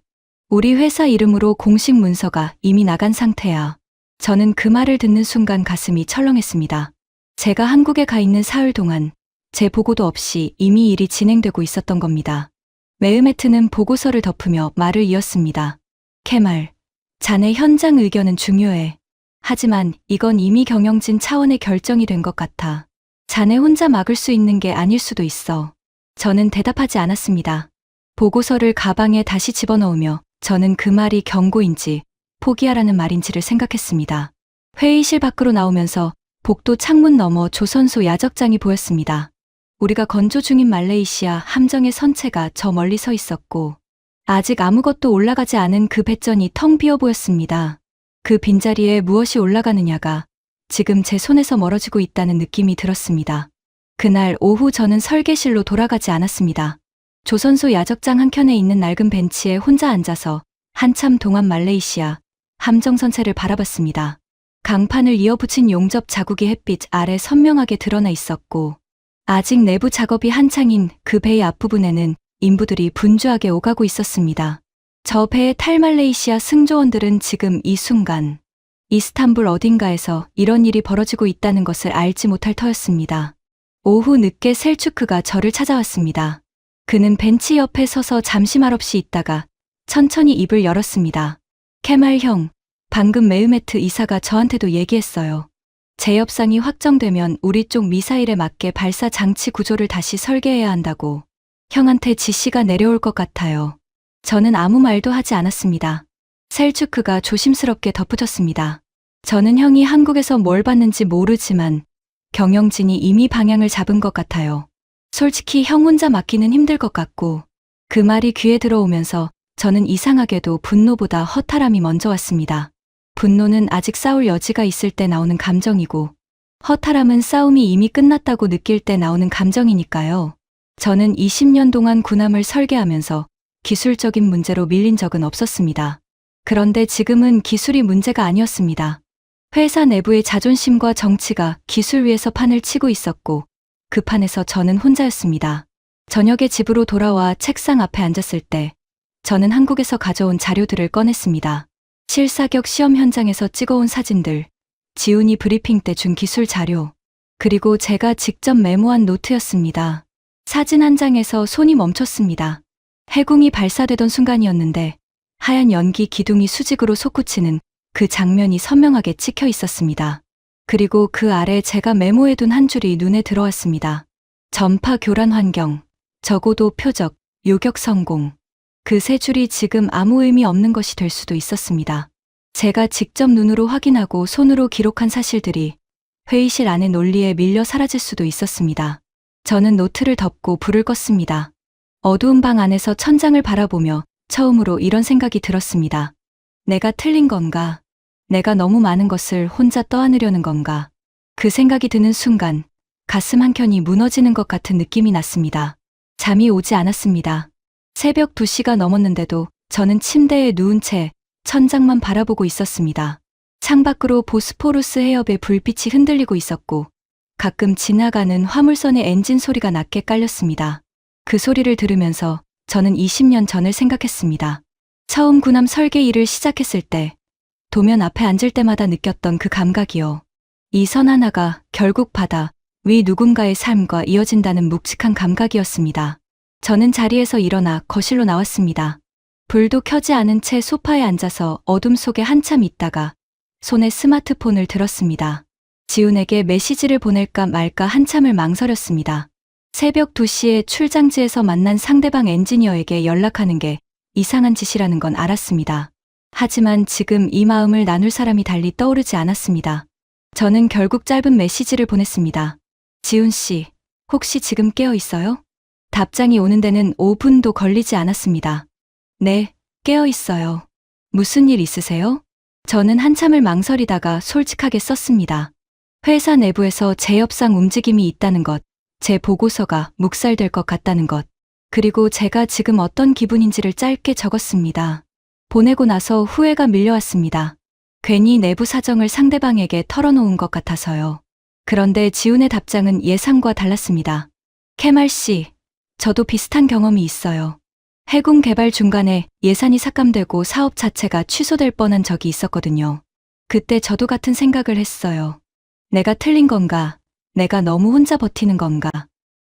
우리 회사 이름으로 공식 문서가 이미 나간 상태야. 저는 그 말을 듣는 순간 가슴이 철렁했습니다. 제가 한국에 가 있는 사흘 동안 제 보고도 없이 이미 일이 진행되고 있었던 겁니다. 메흐메트는 보고서를 덮으며 말을 이었습니다. 케말, 자네 현장 의견은 중요해. 하지만 이건 이미 경영진 차원의 결정이 된 것 같아. 자네 혼자 막을 수 있는 게 아닐 수도 있어. 저는 대답하지 않았습니다. 보고서를 가방에 다시 집어넣으며 저는 그 말이 경고인지 포기하라는 말인지를 생각했습니다. 회의실 밖으로 나오면서 복도 창문 너머 조선소 야적장이 보였습니다. 우리가 건조 중인 말레이시아 함정의 선체가 저 멀리 서 있었고 아직 아무것도 올라가지 않은 그 배전이 텅 비어 보였습니다. 그 빈자리에 무엇이 올라가느냐가 지금 제 손에서 멀어지고 있다는 느낌이 들었습니다. 그날 오후 저는 설계실로 돌아가지 않았습니다. 조선소 야적장 한켠에 있는 낡은 벤치에 혼자 앉아서 한참 동안 말레이시아 함정 선체를 바라봤습니다. 강판을 이어붙인 용접 자국이 햇빛 아래 선명하게 드러나 있었고 아직 내부 작업이 한창인 그 배의 앞부분에는 인부들이 분주하게 오가고 있었습니다. 저 배의 탈말레이시아 승조원들은 지금 이 순간 이스탄불 어딘가에서 이런 일이 벌어지고 있다는 것을 알지 못할 터였습니다. 오후 늦게 셀추크가 저를 찾아왔습니다. 그는 벤치 옆에 서서 잠시 말없이 있다가 천천히 입을 열었습니다. 케말 형, 방금 메흐메트 이사가 저한테도 얘기했어요. 재협상이 확정되면 우리 쪽 미사일에 맞게 발사 장치 구조를 다시 설계해야 한다고. 형한테 지시가 내려올 것 같아요. 저는 아무 말도 하지 않았습니다. 셀추크가 조심스럽게 덧붙였습니다. 저는 형이 한국에서 뭘 봤는지 모르지만 경영진이 이미 방향을 잡은 것 같아요. 솔직히 형 혼자 맡기는 힘들 것 같고 그 말이 귀에 들어오면서 저는 이상하게도 분노보다 허탈함이 먼저 왔습니다. 분노는 아직 싸울 여지가 있을 때 나오는 감정이고 허탈함은 싸움이 이미 끝났다고 느낄 때 나오는 감정이니까요. 저는 20년 동안 군함을 설계하면서 기술적인 문제로 밀린 적은 없었습니다. 그런데 지금은 기술이 문제가 아니었습니다. 회사 내부의 자존심과 정치가 기술 위에서 판을 치고 있었고 그 판에서 저는 혼자였습니다. 저녁에 집으로 돌아와 책상 앞에 앉았을 때 저는 한국에서 가져온 자료들을 꺼냈습니다. 실사격 시험 현장에서 찍어온 사진들, 지훈이 브리핑 때 준 기술 자료, 그리고 제가 직접 메모한 노트였습니다. 사진 한 장에서 손이 멈췄습니다. 해궁이 발사되던 순간이었는데 하얀 연기 기둥이 수직으로 솟구치는 그 장면이 선명하게 찍혀 있었습니다. 그리고 그 아래 제가 메모해둔 한 줄이 눈에 들어왔습니다. 전파 교란 환경, 적어도 표적, 요격 성공. 그 세 줄이 지금 아무 의미 없는 것이 될 수도 있었습니다. 제가 직접 눈으로 확인하고 손으로 기록한 사실들이 회의실 안의 논리에 밀려 사라질 수도 있었습니다. 저는 노트를 덮고 불을 껐습니다. 어두운 방 안에서 천장을 바라보며 처음으로 이런 생각이 들었습니다. 내가 틀린 건가? 내가 너무 많은 것을 혼자 떠안으려는 건가? 그 생각이 드는 순간 가슴 한켠이 무너지는 것 같은 느낌이 났습니다. 잠이 오지 않았습니다. 새벽 2시가 넘었는데도 저는 침대에 누운 채 천장만 바라보고 있었습니다. 창밖으로 보스포루스 해협의 불빛이 흔들리고 있었고 가끔 지나가는 화물선의 엔진 소리가 낮게 깔렸습니다. 그 소리를 들으면서 저는 20년 전을 생각했습니다. 처음 군함 설계 일을 시작했을 때 도면 앞에 앉을 때마다 느꼈던 그 감각이요. 이 선 하나가 결국 바다 위 누군가의 삶과 이어진다는 묵직한 감각이었습니다. 저는 자리에서 일어나 거실로 나왔습니다. 불도 켜지 않은 채 소파에 앉아서 어둠 속에 한참 있다가 손에 스마트폰을 들었습니다. 지훈에게 메시지를 보낼까 말까 한참을 망설였습니다. 새벽 2시에 출장지에서 만난 상대방 엔지니어에게 연락하는 게 이상한 짓이라는 건 알았습니다. 하지만 지금 이 마음을 나눌 사람이 달리 떠오르지 않았습니다. 저는 결국 짧은 메시지를 보냈습니다. 지훈 씨, 혹시 지금 깨어 있어요? 답장이 오는 데는 5분도 걸리지 않았습니다. 네, 깨어 있어요. 무슨 일 있으세요? 저는 한참을 망설이다가 솔직하게 썼습니다. 회사 내부에서 제 협상 움직임이 있다는 것, 제 보고서가 묵살될 것 같다는 것, 그리고 제가 지금 어떤 기분인지를 짧게 적었습니다. 보내고 나서 후회가 밀려왔습니다. 괜히 내부 사정을 상대방에게 털어놓은 것 같아서요. 그런데 지훈의 답장은 예상과 달랐습니다. 케말 씨, 저도 비슷한 경험이 있어요. 해군 개발 중간에 예산이 삭감되고 사업 자체가 취소될 뻔한 적이 있었거든요. 그때 저도 같은 생각을 했어요. 내가 틀린 건가? 내가 너무 혼자 버티는 건가?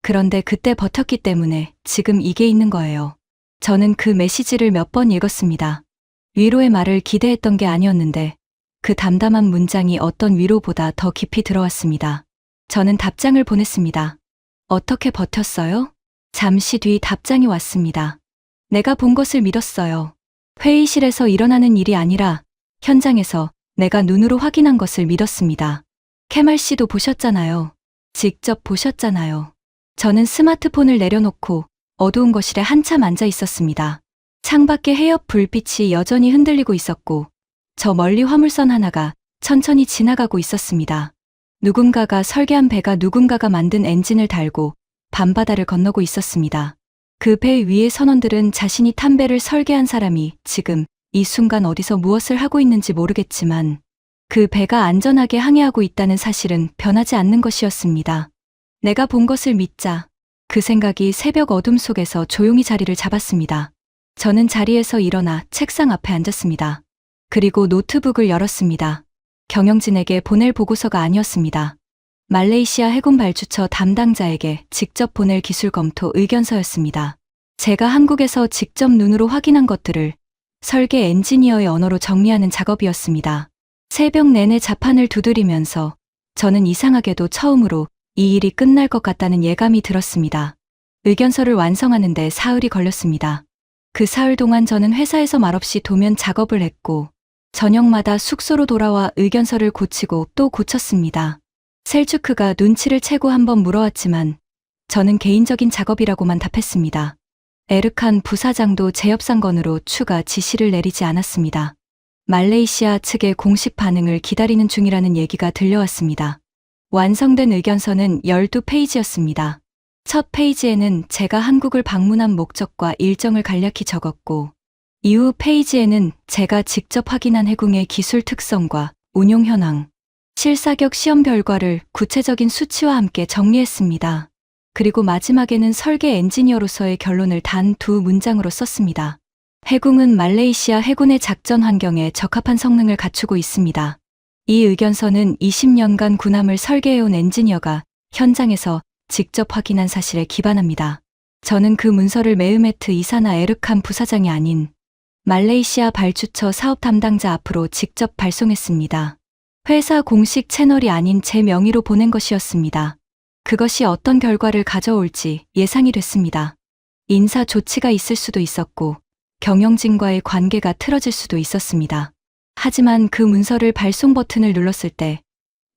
그런데 그때 버텼기 때문에 지금 이게 있는 거예요. 저는 그 메시지를 몇 번 읽었습니다. 위로의 말을 기대했던 게 아니었는데 그 담담한 문장이 어떤 위로보다 더 깊이 들어왔습니다. 저는 답장을 보냈습니다. 어떻게 버텼어요? 잠시 뒤 답장이 왔습니다. 내가 본 것을 믿었어요. 회의실에서 일어나는 일이 아니라 현장에서 내가 눈으로 확인한 것을 믿었습니다. 케말 씨도 보셨잖아요. 직접 보셨잖아요. 저는 스마트폰을 내려놓고 어두운 거실에 한참 앉아 있었습니다. 창밖에 해협 불빛이 여전히 흔들리고 있었고 저 멀리 화물선 하나가 천천히 지나가고 있었습니다. 누군가가 설계한 배가 누군가가 만든 엔진을 달고 밤바다를 건너고 있었습니다. 그 배 위의 선원들은 자신이 탄 배를 설계한 사람이 지금 이 순간 어디서 무엇을 하고 있는지 모르겠지만 그 배가 안전하게 항해하고 있다는 사실은 변하지 않는 것이었습니다. 내가 본 것을 믿자. 그 생각이 새벽 어둠 속에서 조용히 자리를 잡았습니다. 저는 자리에서 일어나 책상 앞에 앉았습니다. 그리고 노트북을 열었습니다. 경영진에게 보낼 보고서가 아니었습니다. 말레이시아 해군 발주처 담당자에게 직접 보낼 기술 검토 의견서였습니다. 제가 한국에서 직접 눈으로 확인한 것들을 설계 엔지니어의 언어로 정리하는 작업이었습니다. 새벽 내내 자판을 두드리면서 저는 이상하게도 처음으로 이 일이 끝날 것 같다는 예감이 들었습니다. 의견서를 완성하는데 사흘이 걸렸습니다. 그 사흘 동안 저는 회사에서 말없이 도면 작업을 했고 저녁마다 숙소로 돌아와 의견서를 고치고 또 고쳤습니다. 셀주크가 눈치를 채고 한번 물어왔지만 저는 개인적인 작업이라고만 답했습니다. 에르칸 부사장도 재협상건으로 추가 지시를 내리지 않았습니다. 말레이시아 측의 공식 반응을 기다리는 중이라는 얘기가 들려왔습니다. 완성된 의견서는 12페이지였습니다. 첫 페이지에는 제가 한국을 방문한 목적과 일정을 간략히 적었고 이후 페이지에는 제가 직접 확인한 해군의 기술 특성과 운용 현황, 실사격 시험 결과를 구체적인 수치와 함께 정리했습니다. 그리고 마지막에는 설계 엔지니어로서의 결론을 단 2문장으로 썼습니다. 해군은 말레이시아 해군의 작전 환경에 적합한 성능을 갖추고 있습니다. 이 의견서는 20년간 군함을 설계해온 엔지니어가 현장에서 직접 확인한 사실에 기반합니다. 저는 그 문서를 메흐메트 이사나 에르칸 부사장이 아닌 말레이시아 발주처 사업 담당자 앞으로 직접 발송했습니다. 회사 공식 채널이 아닌 제 명의로 보낸 것이었습니다. 그것이 어떤 결과를 가져올지 예상이 됐습니다. 인사 조치가 있을 수도 있었고 경영진과의 관계가 틀어질 수도 있었습니다. 하지만 그 문서를 발송 버튼을 눌렀을 때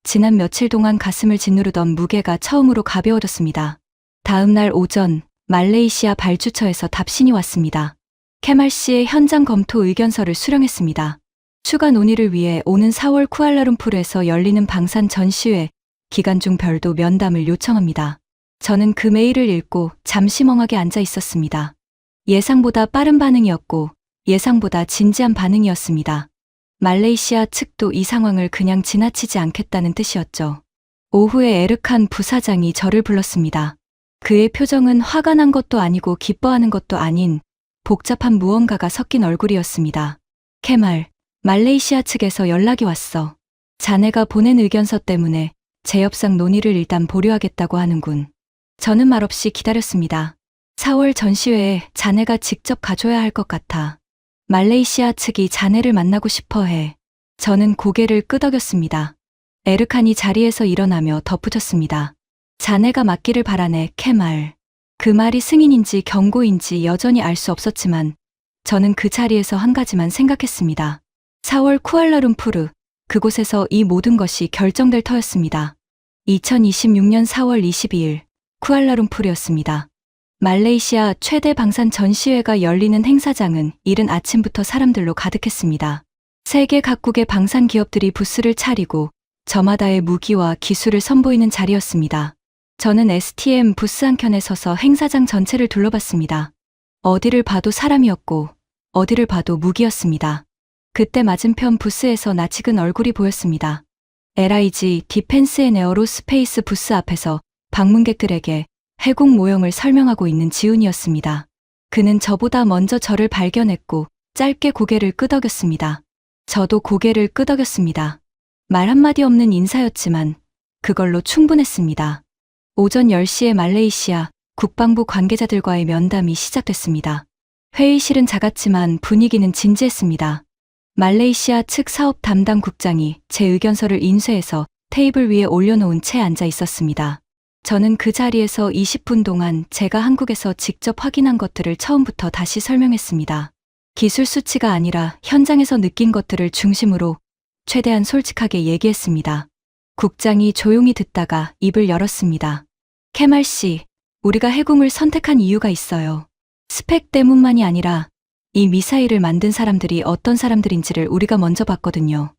지난 며칠 동안 가슴을 짓누르던 무게가 처음으로 가벼워졌습니다. 다음 날 오전 말레이시아 발주처에서 답신이 왔습니다. 케말 씨의 현장 검토 의견서를 수령했습니다. 추가 논의를 위해 오는 4월 쿠알라룸푸르에서 열리는 방산 전시회 기간 중 별도 면담을 요청합니다. 저는 그 메일을 읽고 잠시 멍하게 앉아 있었습니다. 예상보다 빠른 반응이었고 예상보다 진지한 반응이었습니다. 말레이시아 측도 이 상황을 그냥 지나치지 않겠다는 뜻이었죠. 오후에 에르칸 부사장이 저를 불렀습니다. 그의 표정은 화가 난 것도 아니고 기뻐하는 것도 아닌 복잡한 무언가가 섞인 얼굴이었습니다. 케말, 말레이시아 측에서 연락이 왔어. 자네가 보낸 의견서 때문에 재협상 논의를 일단 보류하겠다고 하는군. 저는 말없이 기다렸습니다. 4월 전시회에 자네가 직접 가줘야 할 것 같아. 말레이시아 측이 자네를 만나고 싶어 해. 저는 고개를 끄덕였습니다. 에르칸이 자리에서 일어나며 덧붙였습니다. 자네가 맡기를 바라네, 케말. 그 말이 승인인지 경고인지 여전히 알 수 없었지만 저는 그 자리에서 한 가지만 생각했습니다. 4월 쿠알라룸푸르, 그곳에서 이 모든 것이 결정될 터였습니다. 2026년 4월 22일 쿠알라룸푸르였습니다. 말레이시아 최대 방산 전시회가 열리는 행사장은 이른 아침부터 사람들로 가득했습니다. 세계 각국의 방산 기업들이 부스를 차리고 저마다의 무기와 기술을 선보이는 자리였습니다. 저는 STM 부스 한켠에 서서 행사장 전체를 둘러봤습니다. 어디를 봐도 사람이었고 어디를 봐도 무기였습니다. 그때 맞은편 부스에서 낯익은 얼굴이 보였습니다. LIG 디펜스 앤 에어로스페이스 부스 앞에서 방문객들에게 해군 모형을 설명하고 있는 지훈이었습니다. 그는 저보다 먼저 저를 발견했고 짧게 고개를 끄덕였습니다. 저도 고개를 끄덕였습니다. 말 한마디 없는 인사였지만 그걸로 충분했습니다. 오전 10시에 말레이시아 국방부 관계자들과의 면담이 시작됐습니다. 회의실은 작았지만 분위기는 진지했습니다. 말레이시아 측 사업 담당 국장이 제 의견서를 인쇄해서 테이블 위에 올려놓은 채 앉아 있었습니다. 저는 그 자리에서 20분 동안 제가 한국에서 직접 확인한 것들을 처음부터 다시 설명했습니다. 기술 수치가 아니라 현장에서 느낀 것들을 중심으로 최대한 솔직하게 얘기했습니다. 국장이 조용히 듣다가 입을 열었습니다. 케말 씨, 우리가 해궁을 선택한 이유가 있어요. 스펙 때문만이 아니라 이 미사일을 만든 사람들이 어떤 사람들인지를 우리가 먼저 봤거든요.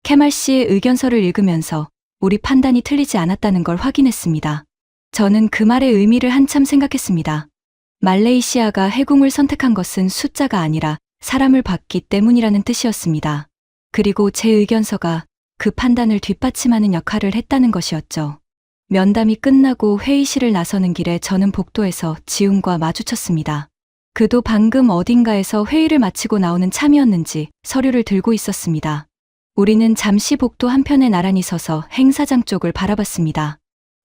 케말 씨의 의견서를 읽으면서 우리 판단이 틀리지 않았다는 걸 확인했습니다. 저는 그 말의 의미를 한참 생각했습니다. 말레이시아가 해궁을 선택한 것은 숫자가 아니라 사람을 봤기 때문이라는 뜻이었습니다. 그리고 제 의견서가 그 판단을 뒷받침하는 역할을 했다는 것이었죠. 면담이 끝나고 회의실을 나서는 길에 저는 복도에서 지훈과 마주쳤습니다. 그도 방금 어딘가에서 회의를 마치고 나오는 참이었는지 서류를 들고 있었습니다. 우리는 잠시 복도 한편에 나란히 서서 행사장 쪽을 바라봤습니다.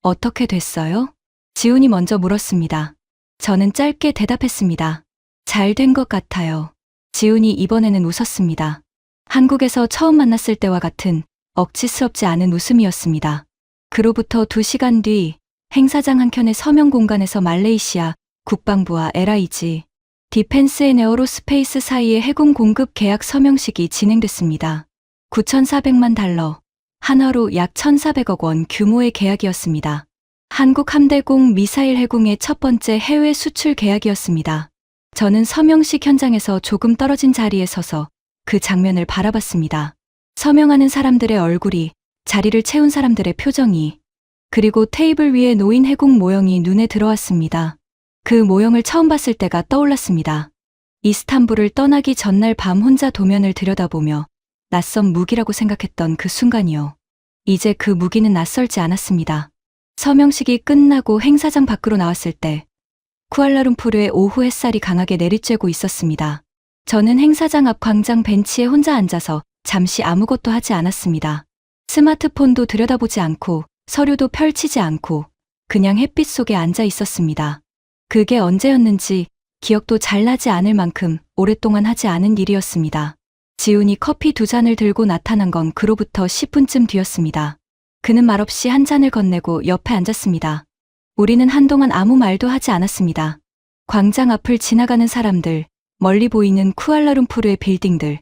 어떻게 됐어요? 지훈이 먼저 물었습니다. 저는 짧게 대답했습니다. 잘 된 것 같아요. 지훈이 이번에는 웃었습니다. 한국에서 처음 만났을 때와 같은 억지스럽지 않은 웃음이었습니다. 그로부터 2시간 뒤 행사장 한켠의 서명 공간에서 말레이시아 국방부와 LIG 디펜스 앤 에어로스페이스 사이의 해군 공급 계약 서명식이 진행됐습니다. 9,400만 달러, 한화로 약 1,400억 원 규모의 계약이었습니다. 한국 함대공 미사일 해궁의 첫 번째 해외 수출 계약이었습니다. 저는 서명식 현장에서 조금 떨어진 자리에 서서 그 장면을 바라봤습니다. 서명하는 사람들의 얼굴이, 자리를 채운 사람들의 표정이, 그리고 테이블 위에 놓인 해궁 모형이 눈에 들어왔습니다. 그 모형을 처음 봤을 때가 떠올랐습니다. 이스탄불을 떠나기 전날 밤 혼자 도면을 들여다보며 낯선 무기라고 생각했던 그 순간이요. 이제 그 무기는 낯설지 않았습니다. 서명식이 끝나고 행사장 밖으로 나왔을 때 쿠알라룸푸르의 오후 햇살이 강하게 내리쬐고 있었습니다. 저는 행사장 앞 광장 벤치에 혼자 앉아서 잠시 아무것도 하지 않았습니다. 스마트폰도 들여다보지 않고 서류도 펼치지 않고 그냥 햇빛 속에 앉아 있었습니다. 그게 언제였는지 기억도 잘 나지 않을 만큼 오랫동안 하지 않은 일이었습니다. 지훈이 커피 2잔을 들고 나타난 건 그로부터 10분쯤 뒤였습니다. 그는 말없이 한 잔을 건네고 옆에 앉았습니다. 우리는 한동안 아무 말도 하지 않았습니다. 광장 앞을 지나가는 사람들, 멀리 보이는 쿠알라룸푸르의 빌딩들,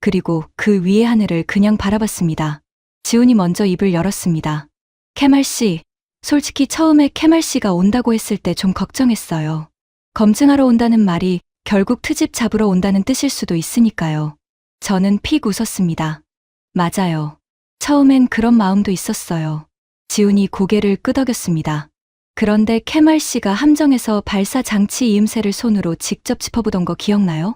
그리고 그 위의 하늘을 그냥 바라봤습니다. 지훈이 먼저 입을 열었습니다. 케말 씨, 솔직히 처음에 케말 씨가 온다고 했을 때 좀 걱정했어요. 검증하러 온다는 말이 결국 트집 잡으러 온다는 뜻일 수도 있으니까요. 저는 픽 웃었습니다. 맞아요. 처음엔 그런 마음도 있었어요. 지훈이 고개를 끄덕였습니다. 그런데 케말 씨가 함정에서 발사 장치 이음새를 손으로 직접 짚어보던 거 기억나요?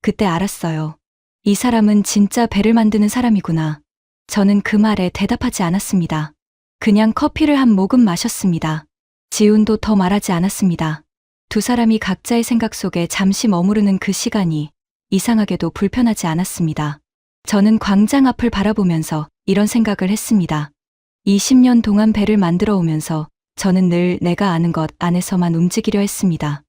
그때 알았어요. 이 사람은 진짜 배를 만드는 사람이구나. 저는 그 말에 대답하지 않았습니다. 그냥 커피를 한 모금 마셨습니다. 지훈도 더 말하지 않았습니다. 두 사람이 각자의 생각 속에 잠시 머무르는 그 시간이 이상하게도 불편하지 않았습니다. 저는 광장 앞을 바라보면서 이런 생각을 했습니다. 20년 동안 배를 만들어 오면서 저는 늘 내가 아는 것 안에서만 움직이려 했습니다.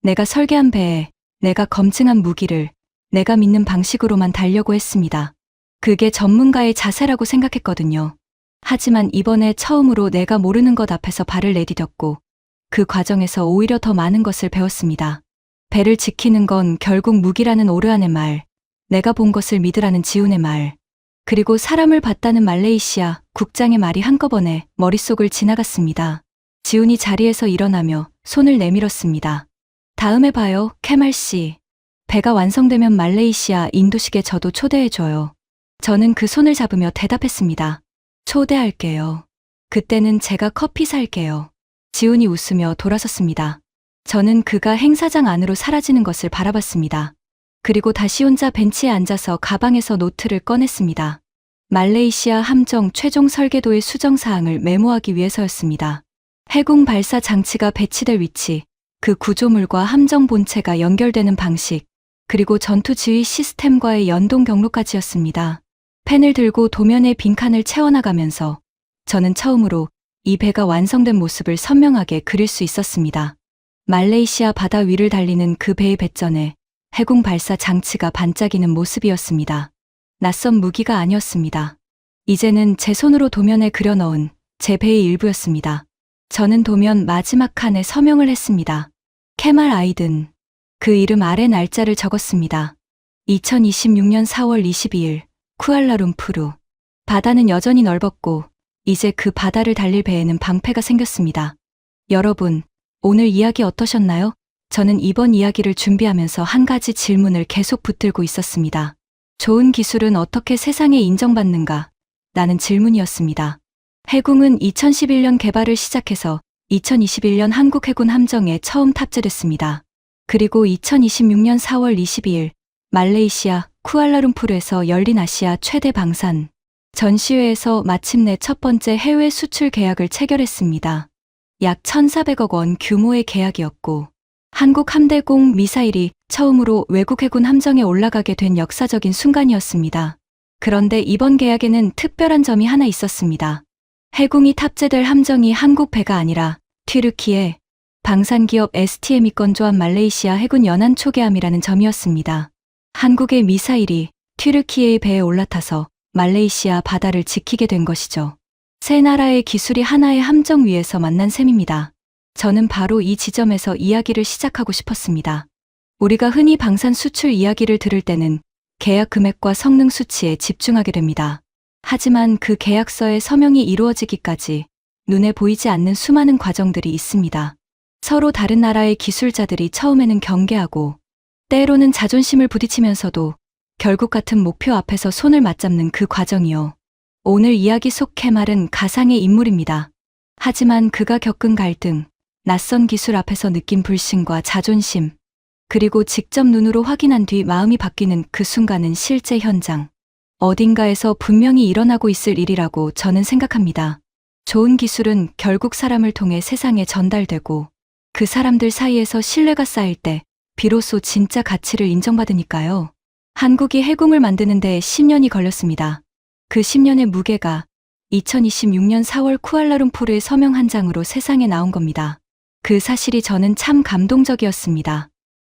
내가 설계한 배에, 내가 검증한 무기를, 내가 믿는 방식으로만 달려고 했습니다. 그게 전문가의 자세라고 생각했거든요. 하지만 이번에 처음으로 내가 모르는 것 앞에서 발을 내디뎠고 그 과정에서 오히려 더 많은 것을 배웠습니다. 배를 지키는 건 결국 무기라는 오르안의 말, 내가 본 것을 믿으라는 지훈의 말, 그리고 사람을 봤다는 말레이시아 국장의 말이 한꺼번에 머릿속을 지나갔습니다. 지훈이 자리에서 일어나며 손을 내밀었습니다. 다음에 봐요, 케말 씨. 배가 완성되면 말레이시아 인도식에 저도 초대해줘요. 저는 그 손을 잡으며 대답했습니다. 초대할게요. 그때는 제가 커피 살게요. 지훈이 웃으며 돌아섰습니다. 저는 그가 행사장 안으로 사라지는 것을 바라봤습니다. 그리고 다시 혼자 벤치에 앉아서 가방에서 노트를 꺼냈습니다. 말레이시아 함정 최종 설계도의 수정사항을 메모하기 위해서였습니다. 해군 발사 장치가 배치될 위치, 그 구조물과 함정 본체가 연결되는 방식, 그리고 전투 지휘 시스템과의 연동 경로까지였습니다. 펜을 들고 도면에 빈칸을 채워나가면서 저는 처음으로 이 배가 완성된 모습을 선명하게 그릴 수 있었습니다. 말레이시아 바다 위를 달리는 그 배의 배전에 해군 발사 장치가 반짝이는 모습이었습니다. 낯선 무기가 아니었습니다. 이제는 제 손으로 도면에 그려넣은 제 배의 일부였습니다. 저는 도면 마지막 칸에 서명을 했습니다. 케말 아이든. 그 이름 아래 날짜를 적었습니다. 2026년 4월 22일, 쿠알라룸푸르. 바다는 여전히 넓었고, 이제 그 바다를 달릴 배에는 방패가 생겼습니다. 여러분, 오늘 이야기 어떠셨나요? 저는 이번 이야기를 준비하면서 한 가지 질문을 계속 붙들고 있었습니다. 좋은 기술은 어떻게 세상에 인정받는가? 라는 질문이었습니다. 해궁은 2011년 개발을 시작해서 2021년 한국 해군 함정에 처음 탑재됐습니다. 그리고 2026년 4월 22일 말레이시아 쿠알라룸푸르에서 열린 아시아 최대 방산 전시회에서 마침내 첫 번째 해외 수출 계약을 체결했습니다. 약 1,400억 원 규모의 계약이었고 한국 함대공 미사일이 처음으로 외국 해군 함정에 올라가게 된 역사적인 순간이었습니다. 그런데 이번 계약에는 특별한 점이 하나 있었습니다. 해궁이 탑재될 함정이 한국 배가 아니라 튀르키예 방산기업 STM이 건조한 말레이시아 해군 연안 초계함이라는 점이었습니다. 한국의 미사일이 튀르키예의 배에 올라타서 말레이시아 바다를 지키게 된 것이죠. 세 나라의 기술이 하나의 함정 위에서 만난 셈입니다. 저는 바로 이 지점에서 이야기를 시작하고 싶었습니다. 우리가 흔히 방산 수출 이야기를 들을 때는 계약 금액과 성능 수치에 집중하게 됩니다. 하지만 그 계약서의 서명이 이루어지기까지 눈에 보이지 않는 수많은 과정들이 있습니다. 서로 다른 나라의 기술자들이 처음에는 경계하고 때로는 자존심을 부딪히면서도 결국 같은 목표 앞에서 손을 맞잡는 그 과정이요. 오늘 이야기 속 케말은 가상의 인물입니다. 하지만 그가 겪은 갈등, 낯선 기술 앞에서 느낀 불신과 자존심, 그리고 직접 눈으로 확인한 뒤 마음이 바뀌는 그 순간은 실제 현장, 어딘가에서 분명히 일어나고 있을 일이라고 저는 생각합니다. 좋은 기술은 결국 사람을 통해 세상에 전달되고 그 사람들 사이에서 신뢰가 쌓일 때 비로소 진짜 가치를 인정받으니까요. 한국이 해궁을 만드는 데 10년이 걸렸습니다. 그 10년의 무게가 2026년 4월 쿠알라룸푸르의 서명 한 장으로 세상에 나온 겁니다. 그 사실이 저는 참 감동적이었습니다.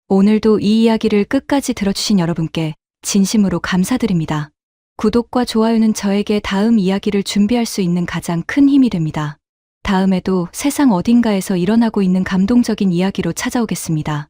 오늘도 이 이야기를 끝까지 들어주신 여러분께 진심으로 감사드립니다. 구독과 좋아요는 저에게 다음 이야기를 준비할 수 있는 가장 큰 힘이 됩니다. 다음에도 세상 어딘가에서 일어나고 있는 감동적인 이야기로 찾아오겠습니다.